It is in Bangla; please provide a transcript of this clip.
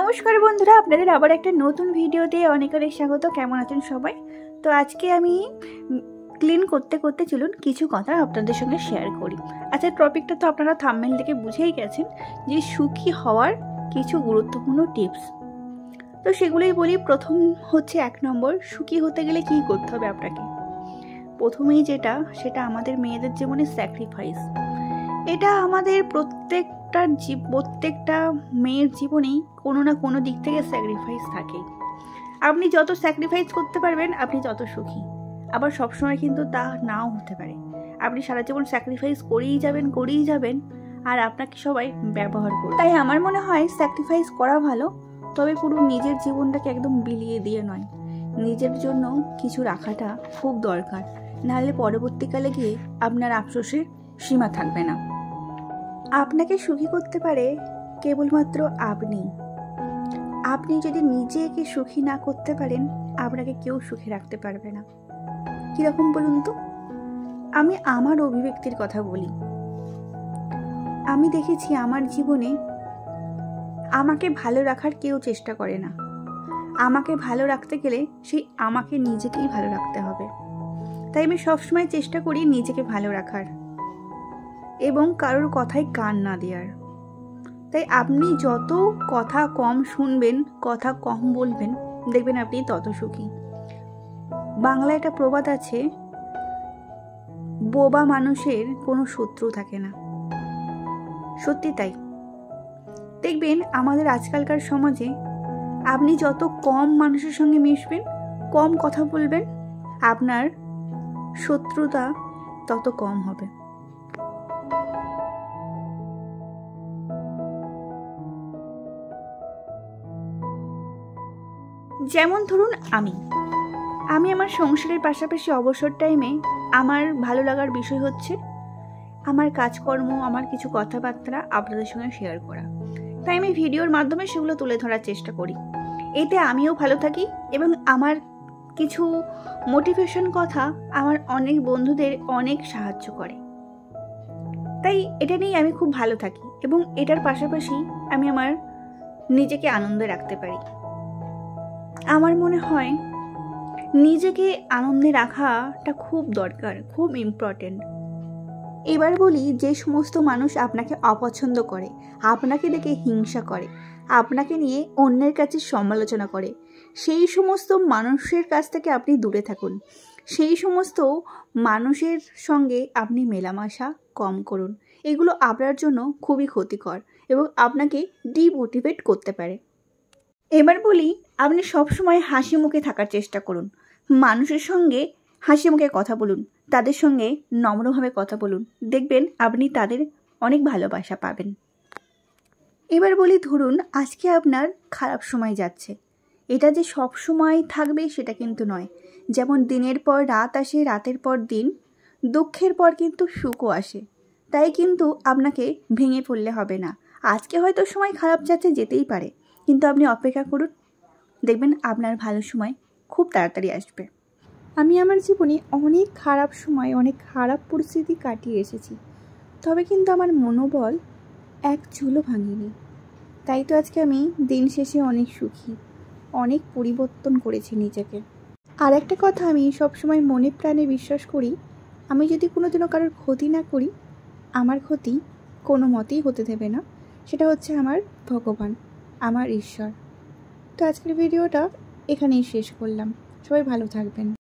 নমস্কার বন্ধুরা, আপনাদের আবার একটা নতুন ভিডিওতে অনেক অনেক স্বাগত। কেমন আছেন সবাই? তো আজকে আমি ক্লিন করতে করতে চলুন কিছু কথা আপনাদের সঙ্গে শেয়ার করি। আচ্ছা, টপিকটা তো আপনারা থাম্বনেল থেকে বুঝেই গেছেন যে সুখী হওয়ার কিছু গুরুত্বপূর্ণ টিপস। তো সেগুলোই বলি। প্রথম হচ্ছে 1 নম্বর, সুখী হতে গেলে কি করতে হবে আপনাকে। প্রথমেই সেটা আমাদের মেয়েদের জীবনে স্যাক্রিফাইস। এটা আমাদের প্রত্যেকটা মেয়ের জীবনেই কোনো না কোনো দিক থেকে স্যাক্রিফাইস থাকে। আপনি যত স্যাক্রিফাইস করতে পারবেন আপনি তত সুখী। আবার সবসময় কিন্তু তা নাও হতে পারে। আপনি সারা জীবন স্যাক্রিফাইস করেই যাবেন আর আপনাকে সবাই ব্যবহার করবে। তাই আমার মনে হয় স্যাক্রিফাইস করা ভালো, তবে পুরো নিজের জীবনটাকে একদম বিলিয়ে দিয়ে নয়। নিজের জন্য কিছু রাখাটা খুব দরকার, নাহলে পরবর্তীকালে গিয়ে আপনার আফসোসের সীমা থাকবে না। আপনাকে সুখী করতে পারে কেবলমাত্র আপনি যদি নিজেকে সুখী না করতে পারেন, আপনাকে কেউ সুখী রাখতে পারবে না। কিরকম বলুন তো? আমি আমার অভিব্যক্তির কথা বলি। আমি দেখেছি আমার জীবনে আমাকে ভালো রাখার কেউ চেষ্টা করে না। আমাকে ভালো রাখতে গেলে সেই আমাকে নিজেকেই ভালো রাখতে হবে। তাই আমি সবসময় চেষ্টা করি নিজেকে ভালো রাখার এবং কারোর কথায় কান না দেওয়ার। তাই আপনি যত কথা কম শুনবেন, কথা কম বলবেন, দেখবেন আপনি তত সুখী। বাংলায় একটা প্রবাদ আছে, বোবা মানুষের কোনো শত্রু থাকে না। সত্যি তাই। দেখবেন আমাদের আজকালকার সমাজে আপনি যত কম মানুষের সঙ্গে মিশবেন, কম কথা বলবেন, আপনার শত্রুতা তত কম হবে। যেমন ধরুন, আমি আমার সংসারের পাশাপাশি অবসর টাইমে আমার ভালো লাগার বিষয় হচ্ছে আমার কাজকর্ম, আমার কিছু কথাবার্তা আপনাদের সঙ্গে শেয়ার করা। তাই আমি ভিডিওর মাধ্যমে সেগুলো তুলে ধরার চেষ্টা করি। এতে আমিও ভালো থাকি এবং আমার কিছু মোটিভেশন কথা আমার অনেক বন্ধুদের অনেক সাহায্য করে। তাই এটা নিয়ে আমি খুব ভালো থাকি এবং এটার পাশাপাশি আমি আমার নিজেকে আনন্দে রাখতে পারি। আমার মনে হয় নিজেকে আনন্দে রাখাটা খুব দরকার, খুব ইম্পর্টেন্ট। এবার বলি, যে সমস্ত মানুষ আপনাকে অপছন্দ করে, আপনাকে দেখে হিংসা করে, আপনাকে নিয়ে অন্যের কাছে সমালোচনা করে, সেই সমস্ত মানুষের কাছ থেকে আপনি দূরে থাকুন। সেই সমস্ত মানুষের সঙ্গে আপনি মেলামেশা কম করুন। এগুলো আপনার জন্য খুবই ক্ষতিকর এবং আপনাকে ডিমোটিভেট করতে পারে। এবার বলি, আপনি সবসময় হাসি মুখে থাকার চেষ্টা করুন। মানুষের সঙ্গে হাসি মুখে কথা বলুন, তাদের সঙ্গে নম্রভাবে কথা বলুন, দেখবেন আপনি তাদের অনেক ভালোবাসা পাবেন। এবার বলি, ধরুন আজকে আপনার খারাপ সময় যাচ্ছে, এটা যে সব সময় থাকবে সেটা কিন্তু নয়। যেমন দিনের পর রাত আসে, রাতের পর দিন, দুঃখের পর কিন্তু সুখও আসে। তাই কিন্তু আপনাকে ভেঙে পড়লে হবে না। আজকে হয়তো সময় খারাপ যাচ্ছে, যেতেই পারে, কিন্তু আপনি অপেক্ষা করুন, দেখবেন আপনার ভালো সময় খুব তাড়াতাড়ি আসবে। আমি আমার জীবনে অনেক খারাপ সময়, অনেক খারাপ পরিস্থিতি কাটিয়ে এসেছি, তবে কিন্তু আমার মনোবল এক চুলও ভাঙেনি। তাই তো আজকে আমি দিন শেষে অনেক সুখী, অনেক পরিবর্তন করেছি নিজেকে। আর একটা কথা আমি সবসময় মনে প্রাণে বিশ্বাস করি, আমি যদি কোনোদিনও কারোর ক্ষতি না করি, আমার ক্ষতি কোনো মতেই হতে দেবে না। সেটা হচ্ছে আমার ভগবান, আমার ঈশ্বর। তো আজকের ভিডিওটা এখানেই শেষ করলাম। সবাই ভালো থাকবেন।